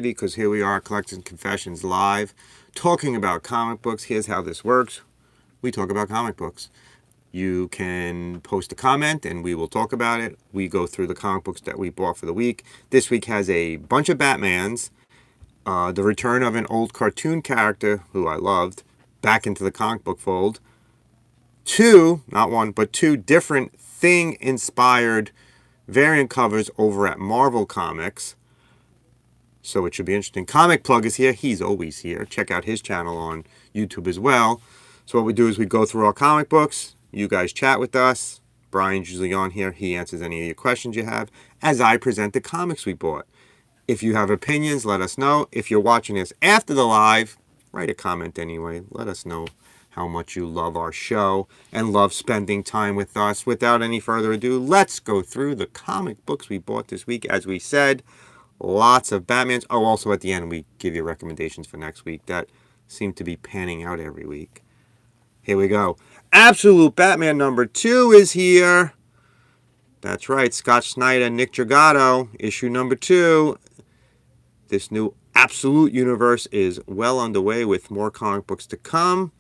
because here we are, Collecting Confessions Live, talking about comic books. Here's how this works. We talk about comic books. You can post a comment and we will talk about it. We go through the comic books that we bought for the week. This week has a bunch of Batmans, the return of an old cartoon character who I loved back into the comic book fold. Two, not one, but two different Thing-inspired variant covers over at Marvel Comics. So it should be interesting. Comic Plug is here. He's always here. Check out his channel on YouTube as well. So what we do is we go through our comic books. You guys chat with us. Brian's usually on here. He answers any of your questions you have as I present the comics we bought. If you have opinions, let us know. If you're watching this after the live, write a comment anyway. Let us know how much you love our show and love spending time with us. Without any further ado, let's go through the comic books we bought this week. As we said, lots of Batmans. Oh, also at the end, we give you recommendations for next week that seem to be panning out every week. Here we go. Absolute Batman number 2 is here. That's right, Scott Snyder, Nick Dragotta, issue number 2. This new Absolute universe is well underway with more comic books to come.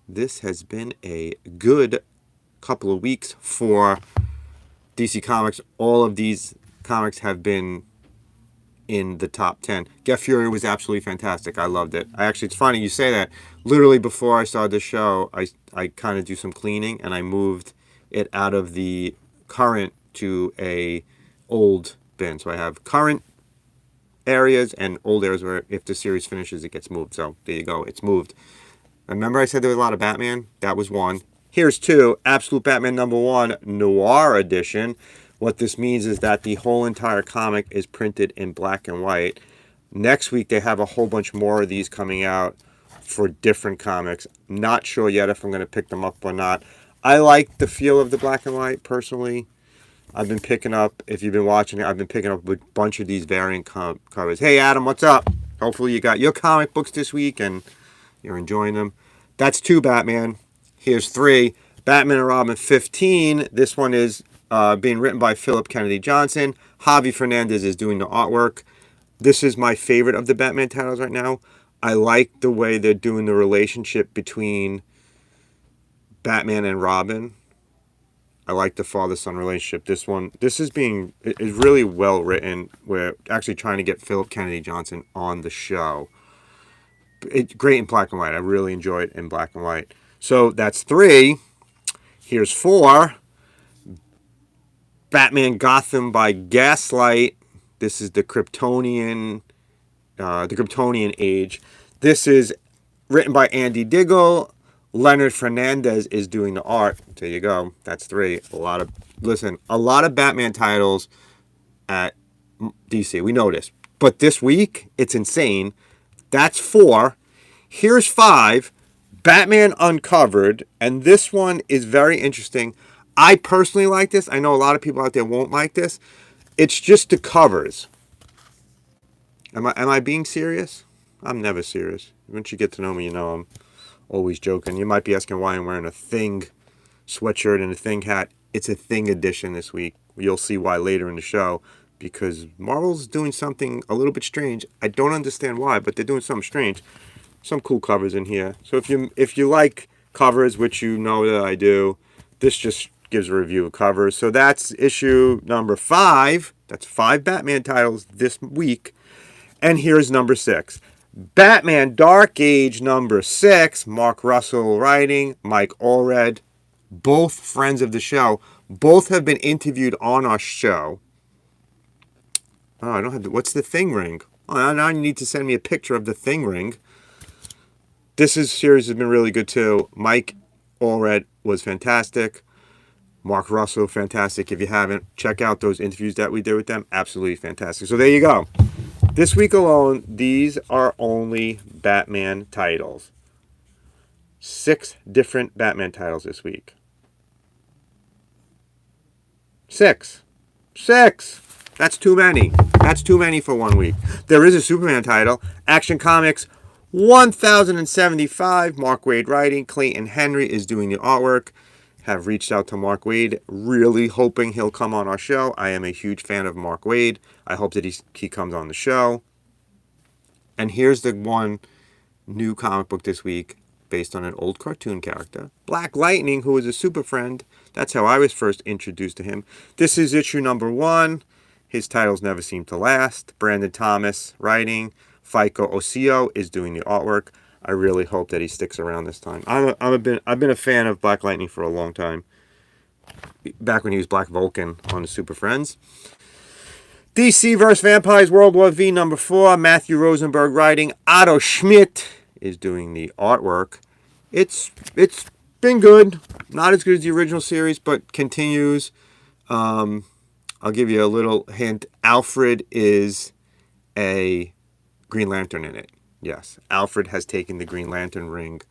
This has been a good couple of weeks for DC Comics. All of these comics have been in the top 10. Get Fury was absolutely fantastic. I loved it. It's funny you say that. Literally before I started the show, I kind of do some cleaning and I moved it out of the current to a old bin. So I have current areas and old areas where if the series finishes, it gets moved. So there you go. It's moved. Remember I said there was a lot of Batman? That was one. Here's 2. Absolute Batman number 1, Noir Edition. What this means is that the whole entire comic is printed in black and white. Next week, they have a whole bunch more of these coming out for different comics. Not sure yet if I'm going to pick them up or not. I like the feel of the black and white, personally. I've been picking up, if you've been watching it, I've been picking up a bunch of these variant covers. Hey, Adam, what's up? Hopefully you got your comic books this week and you're enjoying them. That's 2 Batman. Here's 3. Batman and Robin 15. This one is being written by Philip Kennedy Johnson. Javi Fernandez is doing the artwork. This is my favorite of the Batman titles right now. I like the way they're doing the relationship between Batman and Robin. I like the father-son relationship. This is really well written. We're actually trying to get Philip Kennedy Johnson on the show. It's great in black and white. I really enjoy it in black and white. So that's 3. Here's 4. Batman Gotham by Gaslight. This is the Kryptonian age. This is written by Andy Diggle. Leonard Fernandez is doing the art. There you go. That's 3. A lot of Batman titles at DC. We know this. But this week, it's insane. That's 4. Here's 5. Batman Uncovered. And this one is very interesting. I personally like this. I know a lot of people out there won't like this. It's just the covers. Am I being serious? I'm never serious. Once you get to know me, you know I'm always joking. You might be asking why I'm wearing a Thing sweatshirt and a Thing hat. It's a Thing edition this week. You'll see why later in the show. Because Marvel's doing something a little bit strange. I don't understand why, but they're doing something strange. Some cool covers in here. So if you like covers, which you know that I do, this just gives a review of covers. So that's issue number 5. That's 5 Batman titles this week. And here's number 6. Batman Dark Age number 6. Mark Russell writing. Mike Allred. Both friends of the show. Both have been interviewed on our show. Oh, I don't have what's the Thing ring? Oh, now you need to send me a picture of the Thing ring. Series has been really good too. Mike Allred was fantastic. Mark Russell, fantastic. If you haven't, check out those interviews that we did with them. Absolutely fantastic. So there you go. This week alone, these are only Batman titles. 6 different Batman titles this week. 6. That's too many. That's too many for 1 week. There is a Superman title. Action Comics 1075. Mark Waid writing. Clayton Henry is doing the artwork. Have reached out to Mark Waid, really hoping he'll come on our show. I am a huge fan of Mark Waid. I hope that he comes on the show. And here's the one new comic book this week based on an old cartoon character, Black Lightning, who is a super friend. That's how I was first introduced to him. This is issue number 1. His titles never seem to last. Brandon Thomas writing. Fico Osio is doing the artwork. I really hope that he sticks around this time. I've been a fan of Black Lightning for a long time. Back when he was Black Vulcan on the Super Friends. DC vs. Vampires World War V number 4. Matthew Rosenberg writing. Otto Schmidt is doing the artwork. It's been good. Not as good as the original series, but continues. I'll give you a little hint. Alfred is a Green Lantern in it. Yes, Alfred has taken the Green Lantern ring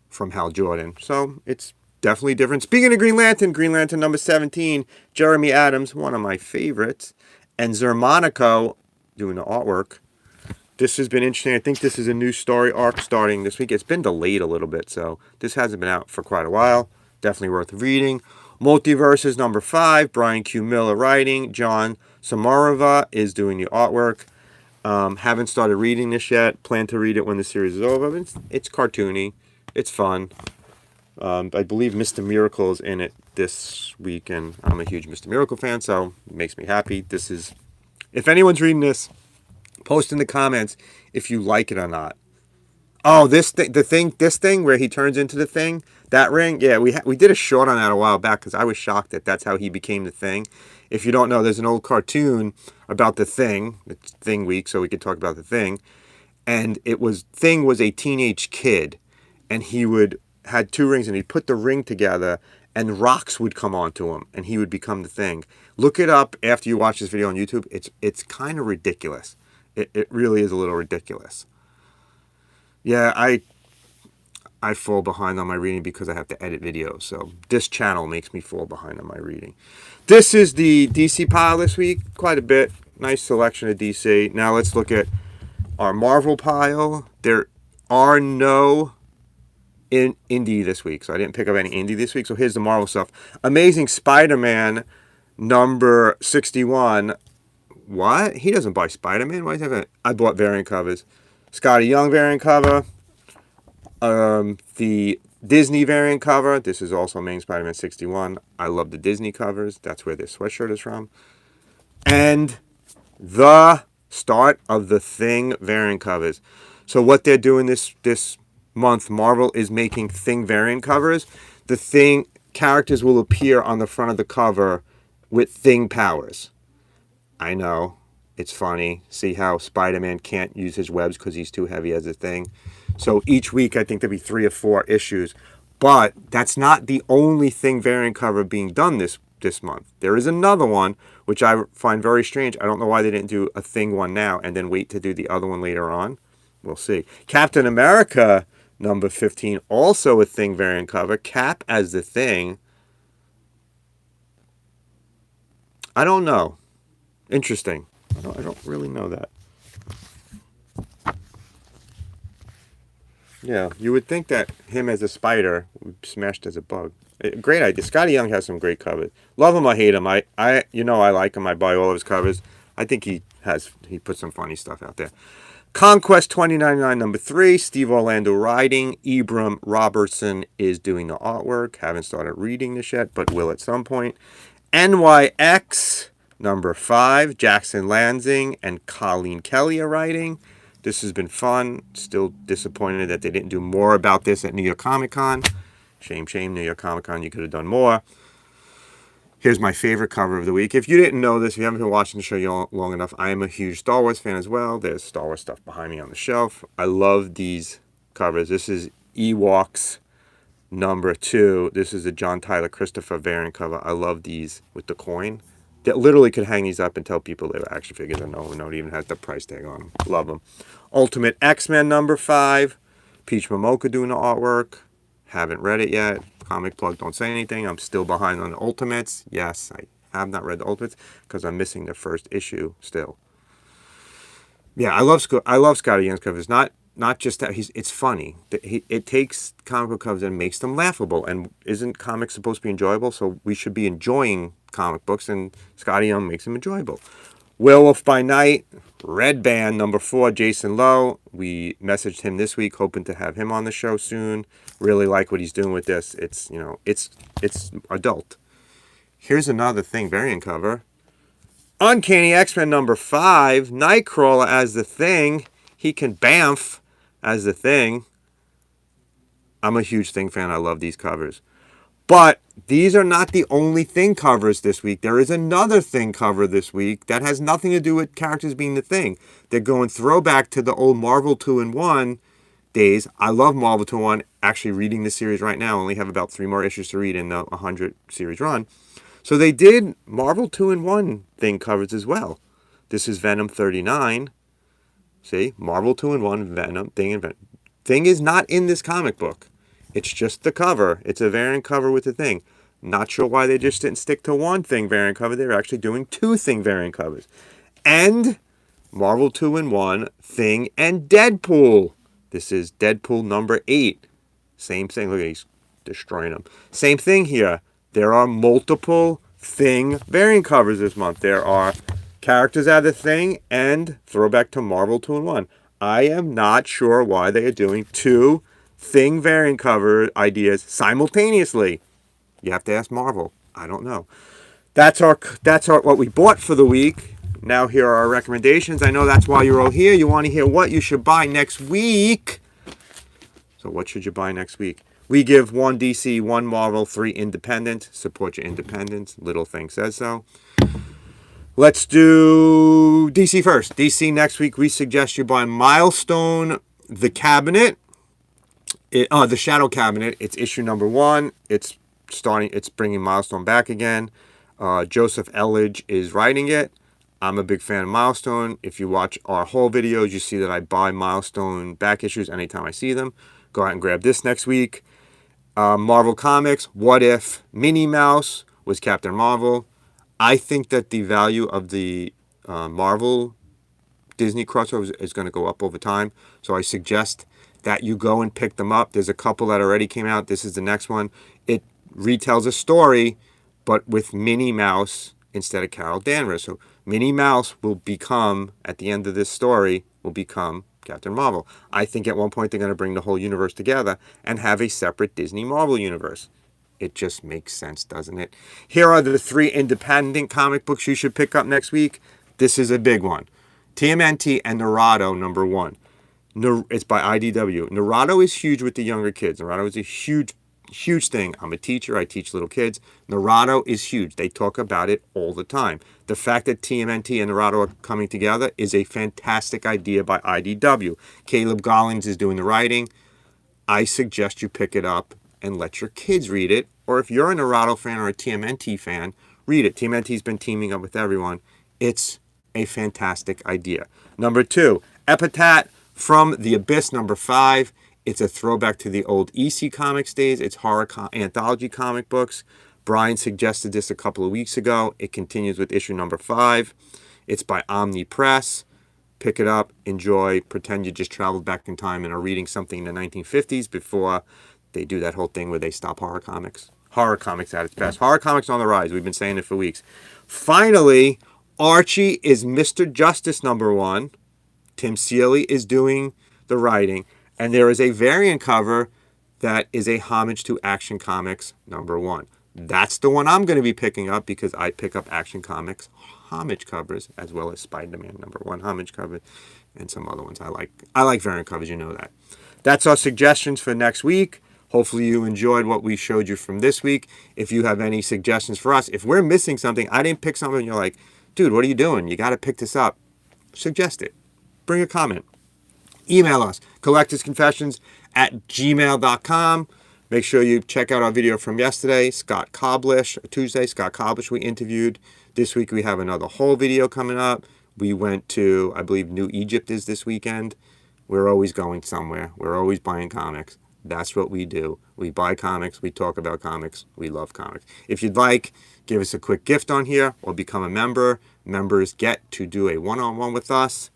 from Hal Jordan. So it's definitely different. Speaking of Green Lantern number 17, Jeremy Adams, one of my favorites, and Zermanico doing the artwork. This has been interesting. I think this is a new story arc starting this week. It's been delayed a little bit, so this hasn't been out for quite a while. Definitely worth reading. Multiverses number 5, Brian Q. Miller writing. John Samarova is doing the artwork. Haven't started reading this yet. Plan to read it when the series is over. It's cartoony. It's fun. I believe Mr. Miracle is in it this week, and I'm a huge Mr. Miracle fan, so it makes me happy. This is, if anyone's reading this, post in the comments if you like it or not. Oh, this thing where he turns into the Thing, that ring. Yeah, we did a short on that a while back because I was shocked that that's how he became the Thing. If you don't know, there's an old cartoon about the Thing. It's Thing Week, so we could talk about the Thing. And Thing was a teenage kid, and he had 2 rings, and he'd put the ring together, and rocks would come onto him, and he would become the Thing. Look it up after you watch this video on YouTube. It's kind of ridiculous. It really is a little ridiculous. Yeah, I fall behind on my reading because I have to edit videos. So this channel makes me fall behind on my reading. This is the DC pile this week. Quite a bit. Nice selection of DC. Now let's look at our Marvel pile. There are no indie this week. So I didn't pick up any indie this week. So here's the Marvel stuff. Amazing Spider-Man number 61. What? He doesn't buy Spider-Man? Why does he have it? I bought variant covers. Scotty Young variant cover. The Disney variant cover. This is also Amazing Spider-Man 61. I love the Disney covers. That's where this sweatshirt is from. And the start of the Thing variant covers. So what they're doing this month, Marvel is making Thing variant covers. The Thing characters will appear on the front of the cover with Thing powers. I know, it's funny. See how Spider-Man can't use his webs because he's too heavy as a Thing. So each week I think there'll be 3 or 4 issues. But that's not the only Thing variant cover being done this month. There is another one, which I find very strange. I don't know why they didn't do a Thing one now and then wait to do the other one later on. We'll see. Captain America number 15, also a Thing variant cover. Cap as the Thing. I don't know. Interesting. I don't really know that. Yeah, you would think that him as a spider would be smashed as a bug. Great idea. Scotty Young has some great covers. Love him or hate him. I like him. I buy all of his covers. I think he put some funny stuff out there. Conquest 2099 number 3, Steve Orlando writing. Ibram Robertson is doing the artwork. Haven't started reading this yet, but will at some point. NYX number 5, Jackson Lansing and Colleen Kelly are writing. This has been fun. Still disappointed that they didn't do more about this at New York Comic Con. Shame, New York Comic Con, you could have done more. Here's my favorite cover of the week. If you didn't know this, if you haven't been watching the show long enough, I am a huge Star Wars fan as well. There's Star Wars stuff behind me on the shelf. I love these covers. This is Ewoks number 2. This is a John Tyler Christopher variant cover. I love these with the coin. That literally could hang these up and tell people they were action figures. I know it even has the price tag on them. Love them. Ultimate X-Men number 5. Peach Momoko doing the artwork. Haven't read it yet. Comic Plug, don't say anything. I'm still behind on the Ultimates. Yes, I have not read the Ultimates because I'm missing the first issue still. Yeah, I love Scotty Young's covers. Not just that it's funny. It takes comic book covers and makes them laughable. And isn't comics supposed to be enjoyable? So we should be enjoying comic books, and Scotty Young makes them enjoyable. Werewolf by Night, Red Band number 4, Jason Lowe. We messaged him this week, hoping to have him on the show soon. Really like what he's doing with this. It's, you know, it's adult. Here's another Thing variant cover. Uncanny X-Men number 5, Nightcrawler as the Thing. He can bamf as the Thing. I'm a huge Thing fan. I love these covers. But these are not the only Thing covers this week. There is another Thing cover this week that has nothing to do with characters being the Thing. They're going throwback to the old Marvel 2-in-1 days. I love Marvel 2-in-1. Actually reading the series right now. I only have about 3 more issues to read in the 100 series run. So they did Marvel 2-in-1 Thing covers as well. This is Venom 39. See? Marvel 2-in-1, Venom, Thing, and Venom. Thing is not in this comic book. It's just the cover. It's a variant cover with the Thing. Not sure why they just didn't stick to one Thing variant cover. They were actually doing 2 Thing variant covers. And Marvel 2-in-1, Thing, and Deadpool. This is Deadpool number 8. Same thing. Look, he's destroying them. Same thing here. There are multiple Thing variant covers this month. There are characters out of the Thing and throwback to Marvel 2-in-1. I am not sure why they are doing 2 Thing variant cover ideas simultaneously. You have to ask Marvel. I don't know. That's our what we bought for the week. Now here are our recommendations. I know that's why you're all here. You want to hear what you should buy next week. So what should you buy next week? We give 1 DC, 1 Marvel, 3 independent. Support your independence. Little Thing says so. Let's do DC first. DC next week, we suggest you buy Milestone, The Cabinet. The Shadow Cabinet. It's issue number 1. It's bringing Milestone back again. Joseph Elledge is writing it. I'm a big fan of Milestone. If you watch our whole videos, you see that I buy Milestone back issues anytime I see them. Go out and grab this next week. Marvel Comics, What If Minnie Mouse was Captain Marvel. I think that the value of the Marvel Disney crossover is going to go up over time. So I suggest that you go and pick them up. There's a couple that already came out. This is the next one. It retells a story, but with Minnie Mouse instead of Carol Danvers. So Minnie Mouse will become, at the end of this story, will become Captain Marvel. I think at one point they're going to bring the whole universe together and have a separate Disney Marvel universe. It just makes sense, doesn't it? Here are the 3 independent comic books you should pick up next week. This is a big one. TMNT and Naruto number 1. It's by IDW. Naruto is huge with the younger kids. Naruto is a huge thing. I'm a teacher. I teach little kids. Naruto is huge. They talk about it all the time. The fact that TMNT and Naruto are coming together is a fantastic idea by IDW. Caleb Gollings is doing the writing. I suggest you pick it up and let your kids read it. Or if you're a Naruto fan or a TMNT fan, read it. TMNT's been teaming up with everyone. It's a fantastic idea. Number 2, Epitaph from the Abyss number 5. It's a throwback to the old EC Comics days. It's horror anthology comic books. Brian suggested this a couple of weeks ago. It continues with issue number 5. It's by Omni Press. Pick it up, enjoy, pretend you just traveled back in time and are reading something in the 1950s before they do that whole thing where they stop horror comics. Horror comics at its best. Horror comics on the rise. We've been saying it for weeks. Finally, Archie is Mr. Justice number 1. Tim Seeley is doing the writing. And there is a variant cover that is a homage to Action Comics number 1. That's the one I'm going to be picking up because I pick up Action Comics homage covers as well as Spider-Man number 1 homage cover and some other ones I like. I like variant covers, you know that. That's our suggestions for next week. Hopefully you enjoyed what we showed you from this week. If you have any suggestions for us, if we're missing something, I didn't pick something and you're like, dude, what are you doing? You got to pick this up. Suggest it. Bring a comment. Email us, collectorsconfessions@gmail.com. Make sure you check out our video from yesterday, Tuesday, Scott Coblish we interviewed. This week we have another whole video coming up. We went to, I believe, New Egypt is this weekend. We're always going somewhere. We're always buying comics. That's what we do. We buy comics. We talk about comics. We love comics. If you'd like, give us a quick gift on here or become a member. Members get to do a one-on-one with us.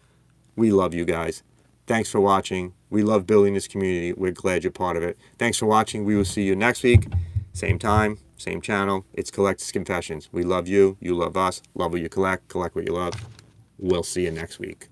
We love you guys. Thanks for watching. We love building this community. We're glad you're part of it. Thanks for watching. We will see you next week. Same time, same channel. It's Collector's Confessions. We love you. You love us. Love what you collect. Collect what you love. We'll see you next week.